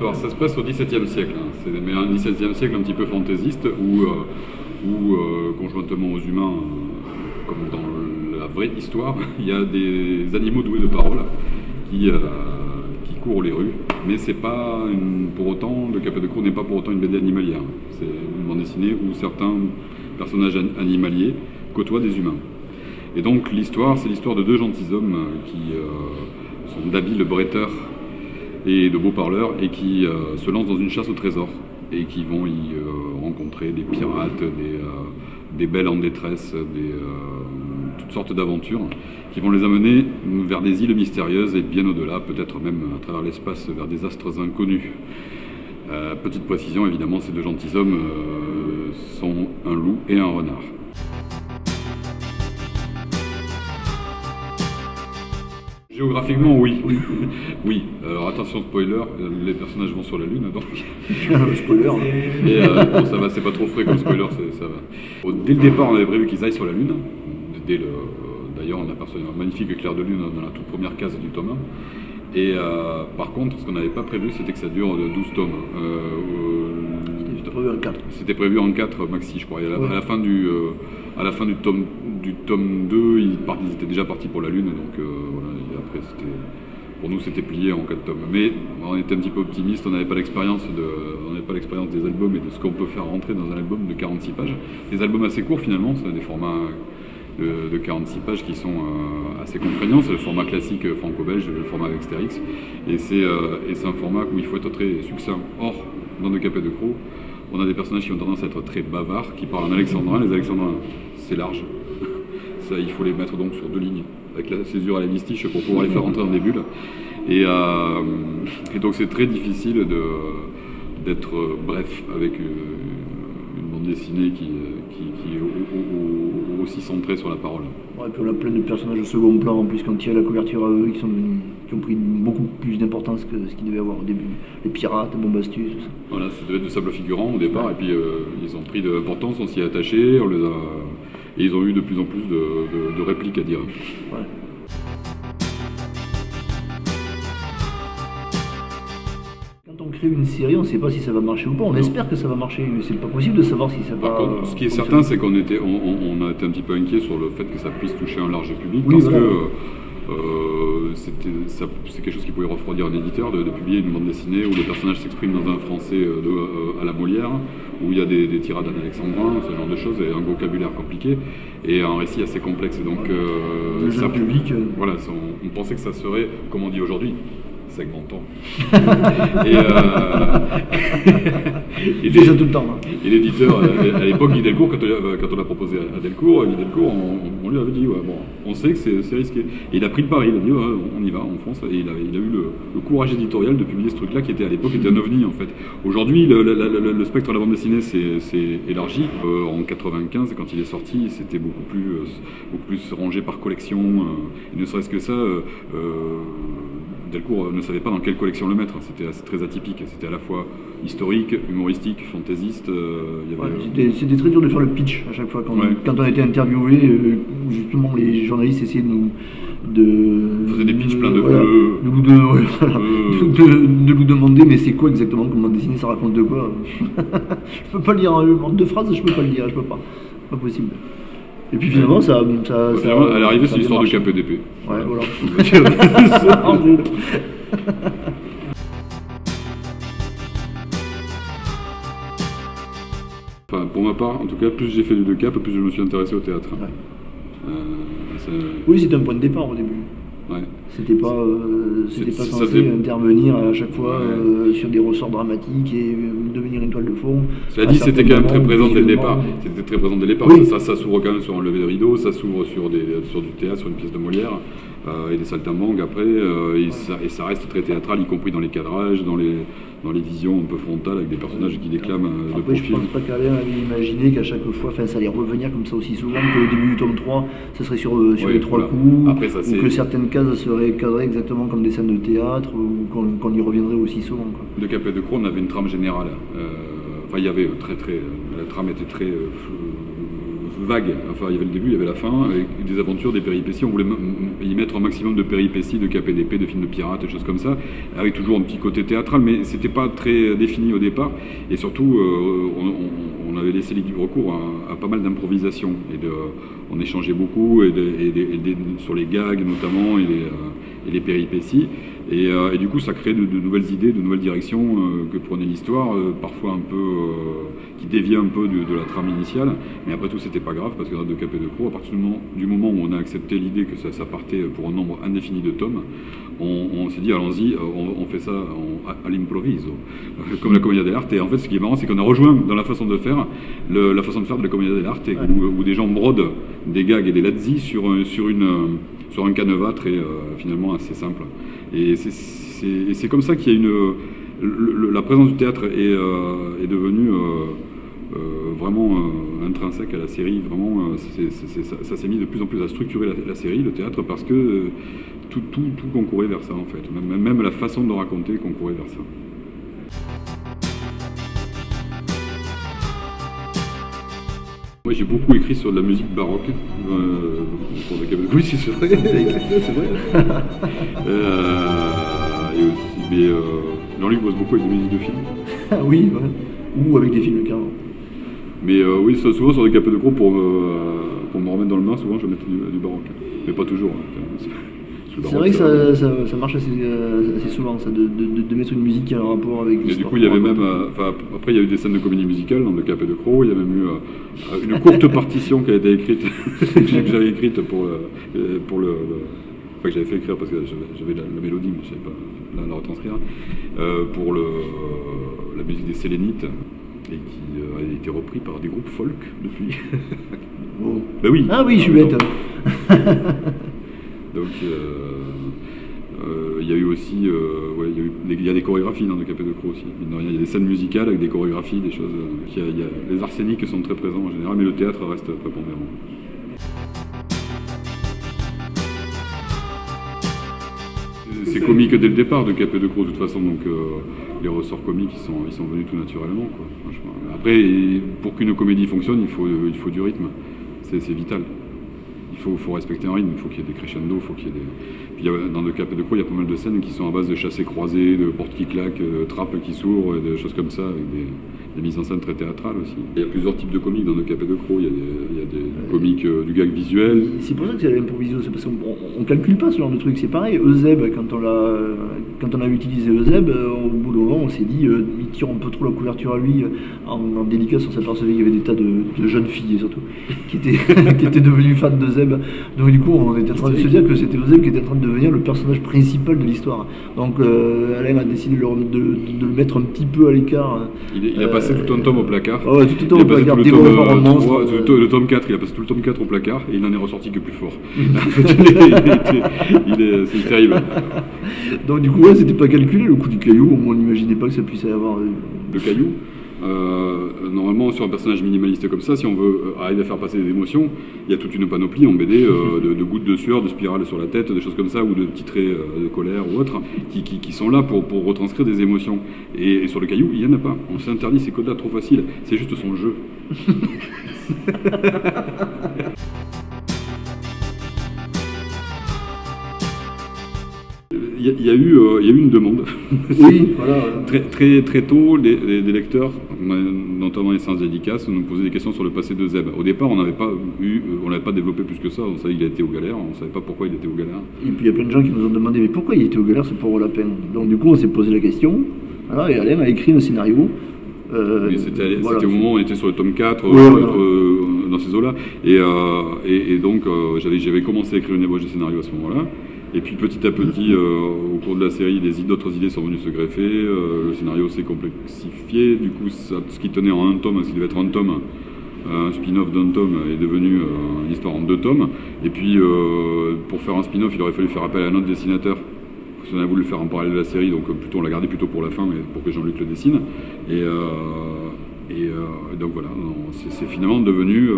l'histoire. Ça se passe au XVIIe siècle. Mais un XVIIe siècle un petit peu fantaisiste où conjointement aux humains, comme dans la vraie histoire, il y a des animaux doués de parole qui courent les rues. Mais c'est pas pour autant, Le Capet de Crew n'est pas pour autant une BD animalière. C'est une bande dessinée où certains personnages animaliers côtoient des humains. Et donc l'histoire, c'est l'histoire de deux gentilshommes qui sont d'habiles bretteurs et de beaux parleurs et qui se lancent dans une chasse au trésor et qui vont y rencontrer des pirates, des belles en détresse, toutes sortes d'aventures qui vont les amener vers des îles mystérieuses et bien au-delà, peut-être même à travers l'espace, vers des astres inconnus. Petite précision, évidemment, ces deux gentilshommes sont un loup et un renard. Géographiquement, oui. Oui. Alors attention, spoiler, les personnages vont sur la Lune, donc. Spoiler. Et bon, ça va, c'est pas trop frais comme spoiler, ça va. Dès le départ, on avait prévu qu'ils aillent sur la Lune. D'ailleurs, on aperçoit un magnifique éclair de lune dans la toute première case du tome 1. Et par contre, ce qu'on n'avait pas prévu, c'était que ça dure 12 tomes. C'était prévu en 4. C'était prévu en 4 maxi, je crois. Et à la fin du tome 2, ils étaient déjà partis pour la Lune, donc voilà. Et après, pour nous, c'était plié en 4 tomes. Mais on était un petit peu optimiste, on n'avait pas l'expérience des albums et de ce qu'on peut faire rentrer dans un album de 46 pages. Des albums assez courts finalement, c'est des formats de 46 pages qui sont assez contraignants. C'est le format classique franco-belge, le format avec Astérix. Et c'est un format où il faut être très succinct. Or, dans Le Capet de Crew, on a des personnages qui ont tendance à être très bavards, qui parlent en alexandrin. Les alexandrins, c'est large. Ça, il faut les mettre donc sur 2 lignes, avec la césure à la mistiche pour pouvoir les faire rentrer dans des bulles. Et donc c'est très difficile d'être bref avec une bande dessinée qui est aussi centrée sur la parole. Ouais, et puis on a plein de personnages de second plan en plus quand il y a la couverture à eux qui ont pris beaucoup plus d'importance que ce qu'ils devaient avoir au début. Les pirates, Bombastus, tout ça. Voilà, ça devait être de sable figurant au départ, et puis ils ont pris de l'importance, on s'y est attaché, et ils ont eu de plus en plus de répliques à dire. Ouais. Quand on crée une série, on ne sait pas si ça va marcher ou pas. On espère que ça va marcher, mais c'est pas possible de savoir si ça va. Par contre, ce qui est certain, c'est qu'on a été un petit peu inquiet sur le fait que ça puisse toucher un large public, oui, parce voilà. que c'est quelque chose qui pouvait refroidir un éditeur de publier une bande dessinée où le personnage s'exprime dans un français à la Molière, où il y a des tirades en alexandrin, ce genre de choses, et un vocabulaire compliqué, et un récit assez complexe. Donc, le jeune public. Voilà, on pensait que ça serait, comme on dit aujourd'hui, segmentant. Il fait ça tout le temps. Hein. Et l'éditeur, à l'époque, Guy Delcourt, quand on l'a proposé à Delcourt, on lui avait dit, ouais, bon, on sait que c'est risqué. Et il a pris le pari, il a dit, ouais, on y va, on fonce. Et il a eu le courage éditorial de publier ce truc-là, qui était à l'époque un ovni, en fait. Aujourd'hui, le spectre de la bande dessinée s'est élargi. En 95, quand il est sorti, c'était beaucoup plus rangé par collection. Et ne serait-ce que ça, Delcourt ne savait pas dans quelle collection le mettre, c'était très atypique, c'était à la fois historique, humoristique, fantaisiste. C'était très dur de faire le pitch à chaque fois. Quand on a été interviewé, justement les journalistes essayaient de faisaient des pitchs pleins de de nous demander mais c'est quoi exactement comme bande dessinée, ça raconte de quoi. Je peux pas lire en deux phrases, je peux pas le dire, je peux pas. Pas possible. Et puis finalement, à l'arrivée, c'est l'histoire de Capet d'épée. Ouais, voilà. Enfin, pour ma part, en tout cas, plus j'ai fait du Cap, plus je me suis intéressé au théâtre. Ouais. Oui, c'était un point de départ au début. Ouais. C'était pas censé intervenir à chaque fois sur des ressorts dramatiques et devenir une toile de fond. Cela dit, c'était quand même très présent dès le départ. C'était très présent dès le départ. Oui. Ça s'ouvre quand même sur un lever de rideau, ça s'ouvre sur du théâtre, sur une pièce de Molière et des saltimbanques après. Et ça reste très théâtral, y compris dans les cadrages, dans les visions un peu frontales avec des personnages qui déclament de Après, profil. je pense pas qu'Alain avait imaginé qu'à chaque fois, ça allait revenir comme ça aussi souvent, qu'au début du tome 3, ça serait sur les 3 coups, après, ou que certaines cases seraient cadrées exactement comme des scènes de théâtre, ou qu'on y reviendrait aussi souvent. Quoi. De Capet de Crew, on avait une trame générale. Il y avait la trame était très vague. Enfin, il y avait le début, il y avait la fin, avec des aventures, des péripéties. On voulait y mettre un maximum de péripéties, de cap et d'épée, de films de pirates, des choses comme ça, avec toujours un petit côté théâtral, mais c'était pas très défini au départ. Et surtout, on avait laissé libre recours à pas mal d'improvisation. On échangeait beaucoup sur les gags notamment et les péripéties. Et du coup, ça crée de nouvelles idées, de nouvelles directions que prenait l'histoire, parfois un peu qui déviait un peu de la trame initiale. Mais après tout, c'était pas grave parce que dans De Cap et de Croc, à partir du moment où on a accepté l'idée que ça partait pour un nombre indéfini de tomes, on s'est dit allons-y, on fait ça à l'improviso, comme la Commedia dell'arte. Et en fait, ce qui est marrant, c'est qu'on a rejoint dans la façon de faire la façon de faire de la Commedia dell'arte, où des gens brodent des gags et des lazzi sur un canevas finalement assez simple. Et c'est comme ça qu'il y a la présence du théâtre est devenue vraiment intrinsèque à la série. Vraiment, ça s'est mis de plus en plus à structurer la série, le théâtre, parce que tout concourait vers ça en fait. Même la façon de raconter concourait vers ça. Moi j'ai beaucoup écrit sur de la musique baroque. Oui, c'est vrai. C'est vrai. Et aussi, mais Jean-Luc bosse beaucoup avec des musiques de films. Oui, ouais. Ou avec des films carrément. Mais oui, souvent sur des capes de gros pour me remettre dans le bain, souvent je vais mettre du baroque. Mais pas toujours. Hein. C'est vrai que ça marche assez souvent, ça, de mettre une musique qui a un rapport avec l'histoire. Et du coup, il y avait même... après, il y a eu des scènes de comédie musicale dans Le Cap et de Croc. Il y a même eu une courte partition qui a été écrite, que j'avais écrite pour le... Enfin, que j'avais fait écrire parce que j'avais la mélodie, mais je ne savais pas la retranscrire. Pour la musique des Sélénites, et qui a été repris par des groupes folk depuis. Oh. Ben oui. Ah oui, je suis bête. Donc, il y a eu aussi, il y a des chorégraphies dans Le Cap et de Croc aussi. Il y a des scènes musicales avec des chorégraphies, des choses. Les arséniques sont très présents en général, mais le théâtre reste prépondérant. C'est comique dès le départ de Cap et de Croc de toute façon, donc les ressorts comiques ils sont venus tout naturellement, quoi, franchement. Après, pour qu'une comédie fonctionne, il faut du rythme, c'est vital. Il faut respecter un rythme, il faut qu'il y ait des crescendo, il faut qu'il y ait des... Puis dans Le Cap et de Croc, il y a pas mal de scènes qui sont à base de chassés croisés, de portes qui claquent, de trappes qui s'ouvrent, de choses comme ça, avec des mises en scène très théâtrales aussi. Il y a plusieurs types de comiques dans Le Cap et de Croc. Il y a des comiques du gag visuel. C'est pour ça que c'est l'improviso, c'est parce qu'on calcule pas ce genre de truc. C'est pareil, Euseb, quand on a utilisé Euseb, au bout d'un moment, on s'est dit, il tire un peu trop la couverture à lui. En dédicace, on s'apercevait qu'il y avait des tas de jeunes filles, surtout, qui étaient devenues fans d'Euseb. Donc du coup, on était en train de se dire que c'était Euseb qui était en train de devenir le personnage principal de l'histoire. Donc Alain a décidé de le mettre un petit peu à l'écart. Il a passé tout un tome au placard. Ouais, tout un tome au placard, dévoré par un monstre. Le tome 4, il a passé tout le tome 4 au placard et il n'en est ressorti que plus fort. C'est terrible. Donc du coup, ouais, c'était pas calculé le coup du caillou, on n'imaginait pas que ça puisse avoir... Le caillou normalement, sur un personnage minimaliste comme ça, si on veut arriver à faire passer des émotions, il y a toute une panoplie en BD de gouttes de sueur, de spirales sur la tête, des choses comme ça, ou de petits traits de colère ou autres, qui sont là pour retranscrire des émotions. Et sur le caillou, il n'y en a pas. On s'est interdit ces codes-là trop faciles. C'est juste son jeu. Il y a eu une demande. Oui, voilà. Très tôt, les lecteurs, notamment les séances dédicaces, nous posaient des questions sur le passé de Zeb. Au départ, on n'avait pas développé plus que ça. On savait qu'il a été aux galères, on ne savait pas pourquoi il était aux galères. Et puis il y a plein de gens qui nous ont demandé mais pourquoi il était aux galères ce pauvre lapin. Donc du coup, on s'est posé la question. Voilà, et Alain a écrit un scénario. C'était au moment où on était sur le tome 4, dans ces eaux-là. Et donc, j'avais commencé à écrire une ébauche de scénario à ce moment-là. Et puis petit à petit, au cours de la série, d'autres idées sont venues se greffer, le scénario s'est complexifié, du coup ce qui tenait en un tome, ce qui devait être un tome, un spin-off d'un tome est devenu une histoire en 2 tomes. Et puis pour faire un spin-off, il aurait fallu faire appel à un autre dessinateur, parce qu'on a voulu le faire en parallèle de la série, donc on l'a gardé plutôt pour la fin, mais pour que Jean-Luc le dessine. Et donc voilà, c'est finalement devenu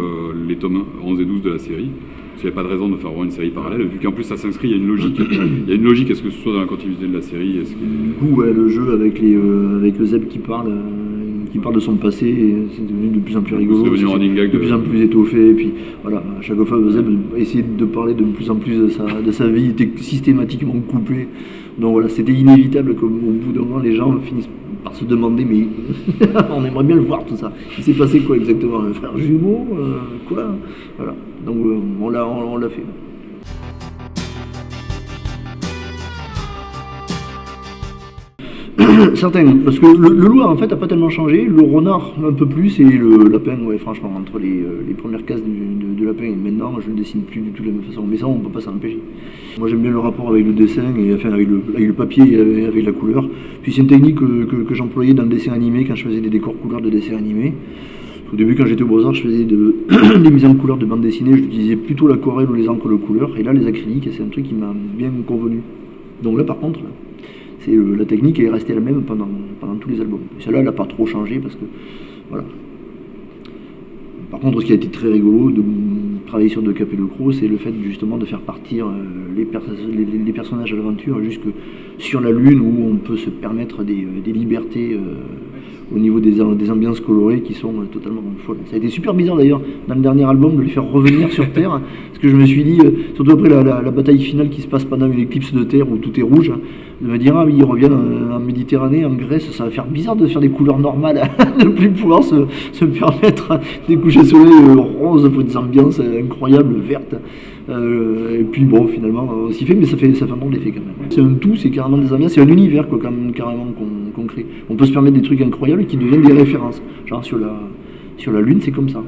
les tomes 11 et 12 de la série. Parce qu'il n'y a pas de raison de faire vraiment une série parallèle, vu qu'en plus ça s'inscrit, il y a une logique. Il y a une logique, est-ce que ce soit dans la continuité de la série Du coup, ouais, le jeu avec Euseb qui parle, qui parle de son passé, et c'est devenu de plus en plus rigolo, C'est devenu un running gag de plus en plus étoffé, et puis voilà, à chaque fois Euseb essayait de parler de plus en plus de sa vie, était systématiquement coupé. Donc voilà, c'était inévitable qu'au bout d'un moment, les gens finissent par se demander, mais on aimerait bien le voir tout ça. Il s'est passé quoi exactement? Un frère jumeau? Quoi? Voilà, donc on l'a fait. Certains, parce que le loup en fait n'a pas tellement changé, le renard un peu plus, et le lapin, ouais, franchement, entre les premières cases de lapin et maintenant, je ne le dessine plus du tout de la même façon, mais ça on ne peut pas s'en empêcher. Moi j'aime bien le rapport avec le dessin, et enfin avec le papier et avec la couleur. Puis c'est une technique que j'employais dans le dessin animé quand je faisais des décors couleurs de dessin animé. Au début, quand j'étais au Beaux-Arts, je faisais des mises en couleur de bande dessinée, j'utilisais plutôt l'aquarelle ou les encres de couleur, et là les acryliques, c'est un truc qui m'a bien convenu. Donc là par contre, la technique est restée la même pendant tous les albums. Celle-là, elle n'a pas trop changé parce que, voilà. Par contre, ce qui a été très rigolo de travailler sur De Cap et Le Croc, c'est le fait justement de faire partir les personnages à l'aventure jusque sur la Lune, où on peut se permettre des libertés au niveau des ambiances colorées qui sont totalement folles. Ça a été super bizarre d'ailleurs dans le dernier album de les faire revenir sur Terre, parce que je me suis dit, surtout après la bataille finale qui se passe pendant une éclipse de Terre où tout est rouge, de me dire, ah oui, ils reviennent en Méditerranée, en Grèce, ça va faire bizarre de faire des couleurs normales, de ne plus pouvoir se permettre des couchers de soleil roses pour des ambiances incroyables, vertes. Et puis bon, finalement, on s'y fait, mais ça fait un drôle d'effet quand même. C'est un tout, c'est carrément des ambiances, c'est un univers quoi, carrément qu'on crée. On peut se permettre des trucs incroyables qui deviennent des références. Genre sur la Lune, c'est comme ça.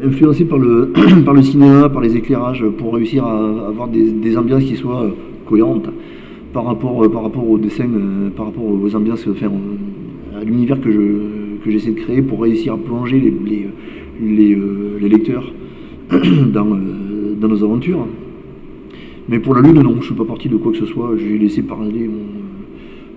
Influencé par le cinéma, par les éclairages, pour réussir à avoir des ambiances qui soient cohérentes par rapport au dessin, par rapport aux ambiances, enfin, à l'univers que j'essaie de créer pour réussir à plonger les lecteurs dans nos aventures. Mais pour la Lune, non, je ne suis pas parti de quoi que ce soit, j'ai laissé parler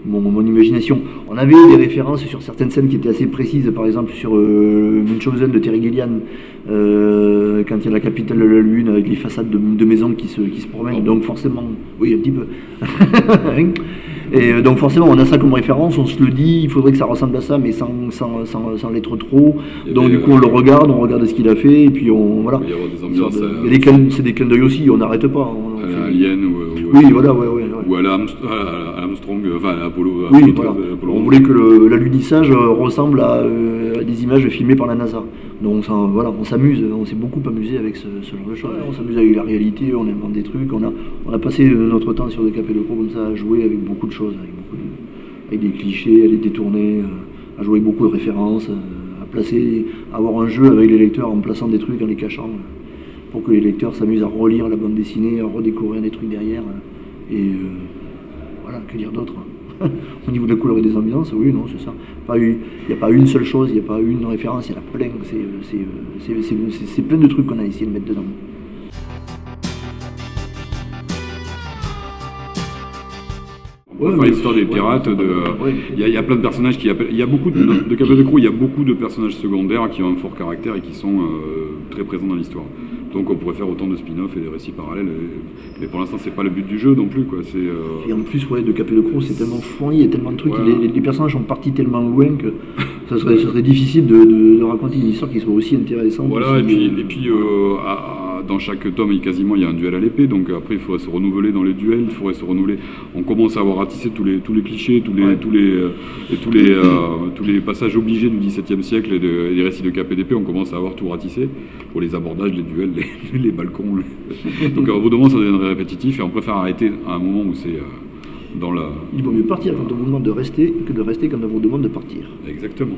mon imagination. On avait des références sur certaines scènes qui étaient assez précises, par exemple sur Munchausen de Terry Gilliam, quand il y a la capitale de la Lune avec les façades de maisons qui se promènent, donc forcément, oui, un petit peu. Et donc forcément on a ça comme référence, on se le dit, il faudrait que ça ressemble à ça, mais sans l'être trop. Donc du coup on regarde ce qu'il a fait, et puis voilà. Il y a des ambiances. C'est des clins d'œil aussi, on n'arrête pas. À Alien oui, voilà, ouais. Ou à Armstrong, enfin à Apollo. Oui, voilà. On voulait que l'alunissage ressemble à des images filmées par la NASA. Donc voilà, on s'amuse, on s'est beaucoup amusé avec ce genre de choses. On s'amuse avec la réalité, on invente des trucs, on a passé notre temps sur De Cap et Le Croc comme ça à jouer avec beaucoup de choses, avec des clichés, à les détourner, à jouer avec beaucoup de références, à avoir un jeu avec les lecteurs en plaçant des trucs, en les cachant, pour que les lecteurs s'amusent à relire la bande dessinée, à redécouvrir des trucs derrière. Et voilà, que dire d'autre? Au niveau de la couleur et des ambiances, oui, non, c'est ça. Il n'y a pas une seule chose, il n'y a pas une référence, il y en a plein. C'est plein de trucs qu'on a essayé de mettre dedans. Enfin, l'histoire des pirates, il y a plein de personnages qui appellent. Il y a beaucoup de Cap et Le Croc, il y a beaucoup de personnages secondaires qui ont un fort caractère et qui sont très présents dans l'histoire. Donc on pourrait faire autant de spin-off et des récits parallèles, mais pour l'instant c'est pas le but du jeu non plus quoi. Et en plus De Cap et Le Croc c'est tellement fourni, il y a tellement de trucs, voilà. Les personnages sont partis tellement loin que ça serait difficile de raconter une histoire qui soit aussi intéressante. Voilà, aussi, et puis dans chaque tome quasiment il y a un duel à l'épée, donc après il faudrait se renouveler dans les duels, il faudrait se renouveler. On commence à avoir ratissé tous les clichés, tous les passages obligés du XVIIe siècle et des récits de Cap et d'épée, on commence à avoir tout ratissé pour les abordages, les duels, les balcons. Donc au bout d'un moment ça deviendrait répétitif et on préfère arrêter à un moment où c'est dans la... Il vaut mieux partir quand on vous demande de rester que de rester quand on vous demande de partir. Exactement.